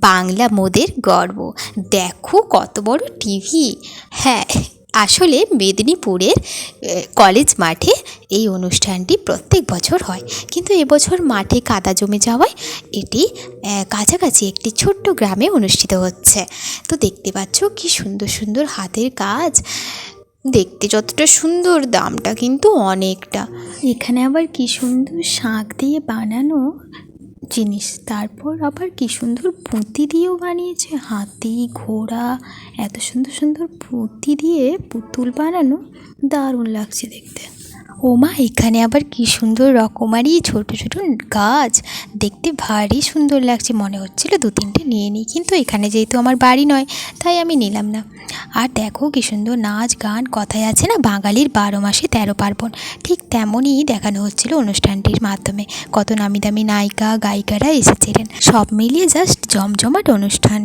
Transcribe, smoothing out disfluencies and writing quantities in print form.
বাংলা মোদের গর্ব। দেখো কত বড় টিভি। হ্যাঁ, আসলে মেদিনীপুরের কলেজ মাঠে এই অনুষ্ঠানটি প্রত্যেক বছর হয়, কিন্তু এবছর মাঠে কাদা জমে যাওয়ায় এটি কাছাকাছি একটি ছোট্ট গ্রামে অনুষ্ঠিত হচ্ছে। তো দেখতে পাচ্ছ কি সুন্দর সুন্দর হাতের কাজ। দেখতে যতটা সুন্দর, দামটা কিন্তু অনেকটা। এখানে আবার কি সুন্দর শাঁখ দিয়ে বানানো জিনিস, তারপর আবার কি সুন্দর পুঁতি দিয়েও বানিয়েছে, হাতি ঘোড়া, এত সুন্দর সুন্দর পুঁতি দিয়ে পুতুল বানানো, দারুণ লাগছে দেখতে। ও মা, এখানে আবার কি সুন্দর রকমারি ছোট ছোট গাছ, দেখতে ভারী সুন্দর লাগছে। মনে হচ্ছিল দু তিনটে নিয়ে নিই, কিন্তু এখানে যেহেতু আমার বাড়ি নয় তাই আমি নিলাম না। আর দেখো কি সুন্দর নাচ গান, কথায় আছে না বাঙালির 12 মাসে 13 পার্বণ, ঠিক তেমনই দেখানো হচ্ছিল অনুষ্ঠানটির মাধ্যমে। কত নামি দামি নায়িকা গায়িকারা এসেছিলেন, সব মিলিয়ে জাস্ট জমজমাট অনুষ্ঠান।